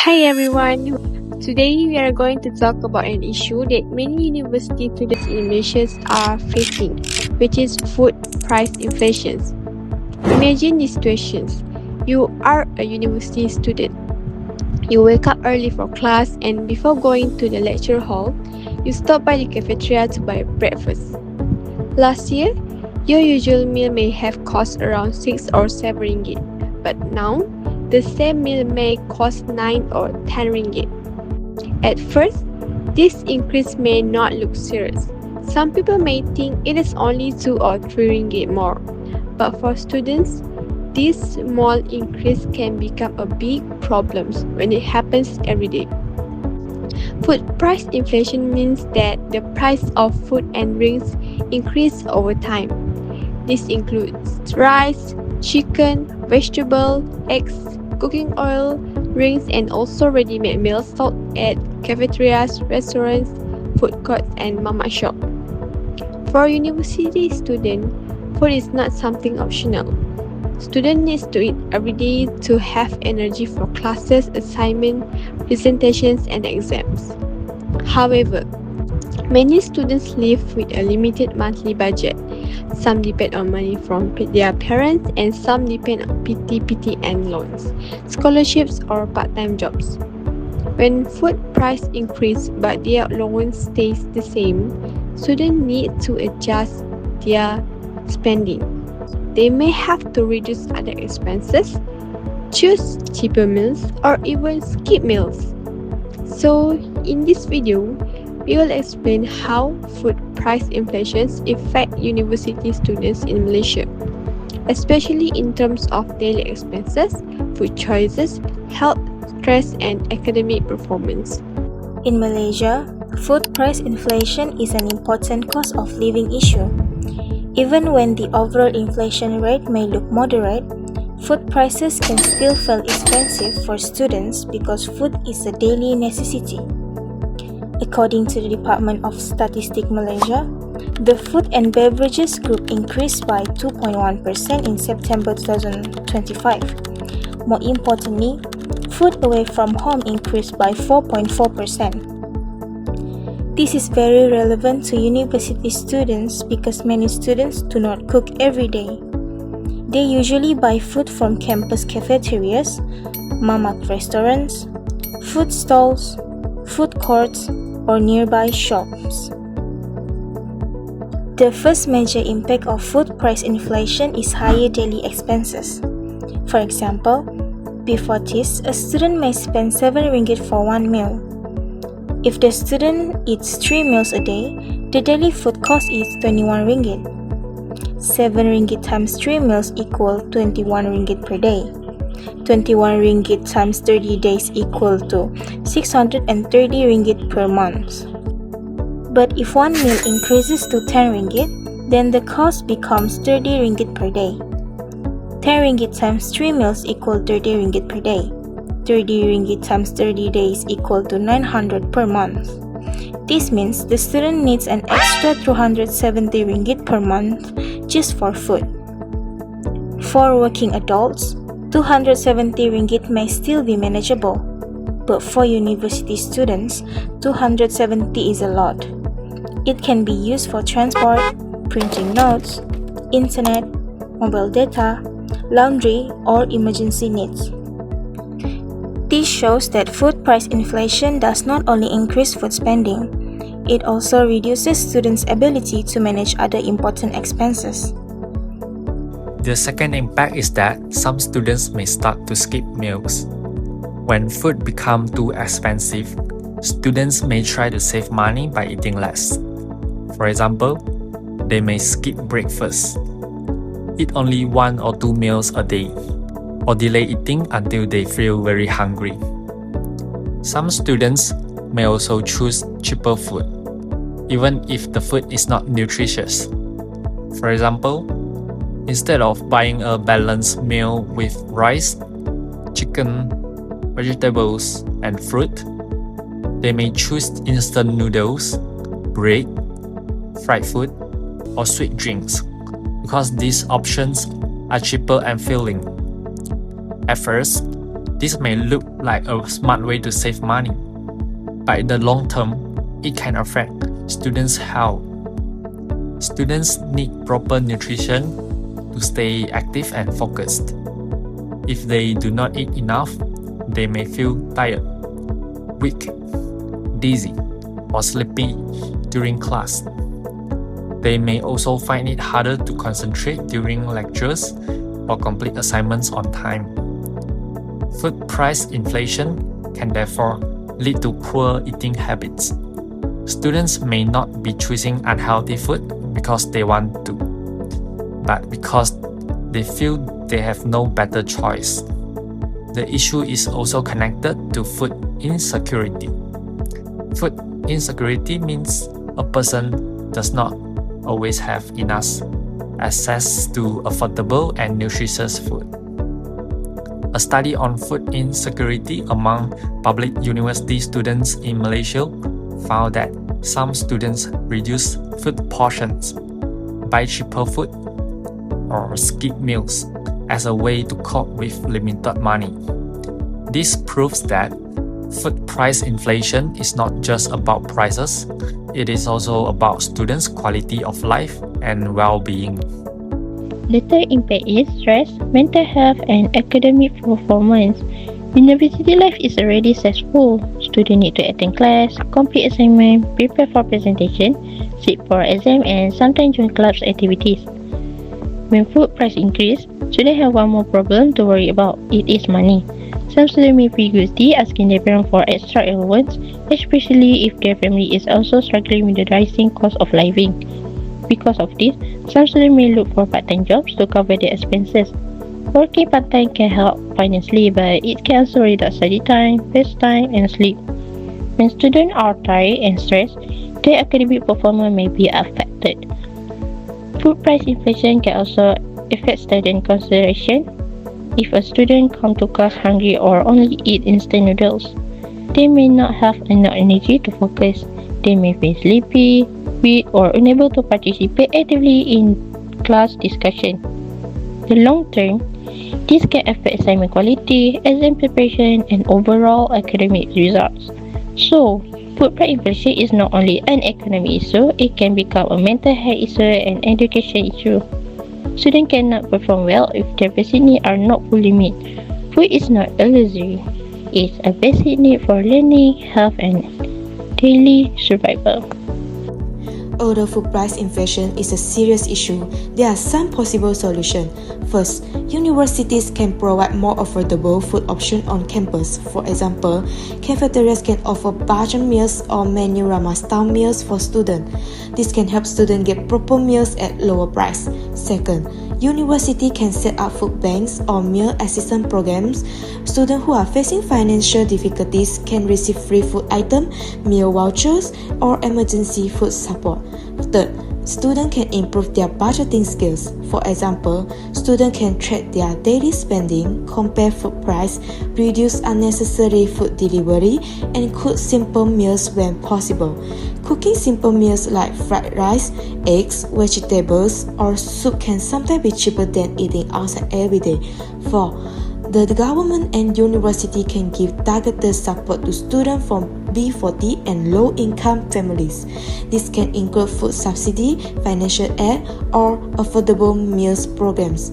Hi everyone, today we are going to talk about an issue that many university students in Malaysia are facing, which is food price inflation. Imagine these situations. You are a university student. You wake up early for class and before going to the lecture hall, you stop by the cafeteria to buy breakfast. Last year, your usual meal may have cost around 6 or 7 ringgit, but now, the same meal may cost 9 or 10 ringgit. At first, this increase may not look serious. Some people may think it is only 2 or 3 ringgit more. But for students, this small increase can become a big problem when it happens every day. Food price inflation means that the price of food and drinks increase over time. This includes rice, chicken, vegetable, eggs, cooking oil, drinks, and also ready-made meals sold at cafeterias, restaurants, food courts, and mama shop. For a university student, food is not something optional. Student needs to eat every day to have energy for classes, assignments, presentations, and exams. However, many students live with a limited monthly budget. Some depend on money from their parents and some depend on PT and loans, scholarships or part-time jobs. When food price increase but their allowance stays the same, students need to adjust their spending. They may have to reduce other expenses, choose cheaper meals, or even skip meals. So, in this video, we will explain how food price inflations affect university students in Malaysia, especially in terms of daily expenses, food choices, health, stress, and academic performance. In Malaysia, food price inflation is an important cost of living issue. Even when the overall inflation rate may look moderate, food prices can still feel expensive for students because food is a daily necessity. According to the Department of Statistics Malaysia, the food and beverages group increased by 2.1% in September 2025. More importantly, food away from home increased by 4.4%. This is very relevant to university students because many students do not cook every day. They usually buy food from campus cafeterias, mama restaurants, food stalls, food courts, or nearby shops. The first major impact of food price inflation is higher daily expenses. For example, before this, a student may spend 7 ringgit for one meal. If the student eats 3 meals a day, the daily food cost is 21 ringgit. 7 ringgit times 3 meals equal 21 ringgit per day. 21 ringgit times 30 days equal to 630 ringgit per month. But if one meal increases to 10 ringgit, then the cost becomes 30 ringgit per day. 10 ringgit times 3 meals equal 30 ringgit per day. 30 ringgit times 30 days equal to 900 per month. This means the student needs an extra 270 ringgit per month just for food. For working adults, 270 ringgit may still be manageable, but for university students, 270 is a lot. It can be used for transport, printing notes, internet, mobile data, laundry, or emergency needs. This shows that food price inflation does not only increase food spending, it also reduces students' ability to manage other important expenses. The second impact is that some students may start to skip meals. When food becomes too expensive, students may try to save money by eating less. For example, they may skip breakfast, eat only 1 or 2 meals a day, or delay eating until they feel very hungry. Some students may also choose cheaper food, even if the food is not nutritious. For example, instead of buying a balanced meal with rice, chicken, vegetables, and fruit, they may choose instant noodles, bread, fried food, or sweet drinks because these options are cheaper and filling. At first, This may look like a smart way to save money, but in the long term, it can affect students' health. Students need proper nutrition to stay active and focused. If they do not eat enough, they may feel tired, weak, dizzy, or sleepy during class. They may also find it harder to concentrate during lectures or complete assignments on time. Food price inflation can therefore lead to poor eating habits. Students may not be choosing unhealthy food because they want to, but because they feel they have no better choice. The issue is also connected to food insecurity. Food insecurity means a person does not always have enough access to affordable and nutritious food. A study on food insecurity among public university students in Malaysia found that some students reduce food portions, buy cheaper food, or skip meals as a way to cope with limited money. This proves that food price inflation is not just about prices, it is also about students' quality of life and well-being. The third impact is stress, mental health, and academic performance. University life is already stressful. Students need to attend class, complete assignment, prepare for presentation, sit for exam, and sometimes join clubs activities. When food price increase, students have one more problem to worry about. It is money. Some students may feel guilty asking their parents for extra allowance, especially if their family is also struggling with the rising cost of living. Because of this, some students may look for part-time jobs to cover their expenses. Working part-time can help financially, but it can also reduce study time, rest time, and sleep. When students are tired and stressed, their academic performance may be affected. Food price inflation can also affect student concentration. If a student comes to class hungry or only eat instant noodles, they may not have enough energy to focus. They may feel sleepy, weak, or unable to participate actively in class discussion. In the long term, this can affect assignment quality, exam preparation, and overall academic results. So, food price inflation is not only an economic issue, it can become a mental health issue and education issue. Students cannot perform well if their basic needs are not fully met. Food is not a luxury. It's a basic need for learning, health, and daily survival. Although food price inflation is a serious issue, there are some possible solutions. First, universities can provide more affordable food options on campus. For example, cafeterias can offer budget meals or menu Rama-style meals for students. This can help students get proper meals at lower price. Second, university can set up food banks or meal assistance programs. Students who are facing financial difficulties can receive free food items, meal vouchers, or emergency food support. Third, students can improve their budgeting skills. For example, students can track their daily spending, compare food price, reduce unnecessary food delivery, and cook simple meals when possible. Cooking simple meals like fried rice, eggs, vegetables, or soup can sometimes be cheaper than eating outside every day. 4. The government and university can give targeted support to students from B40 and low-income families. This can include food subsidy, financial aid, or affordable meals programs.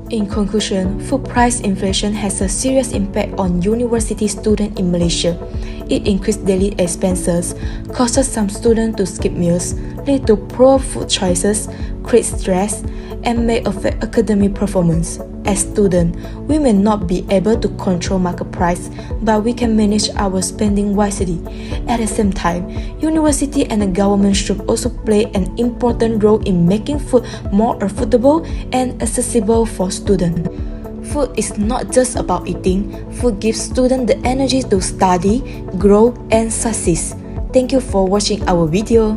In conclusion, food price inflation has a serious impact on university students in Malaysia. It increases daily expenses, causes some students to skip meals, lead to poor food choices, creates stress, and may affect academic performance. As students, we may not be able to control market price, but we can manage our spending wisely. At the same time, university and the government should also play an important role in making food more affordable and accessible for students. Food is not just about eating. Food gives students the energy to study, grow, and succeed. Thank you for watching our video.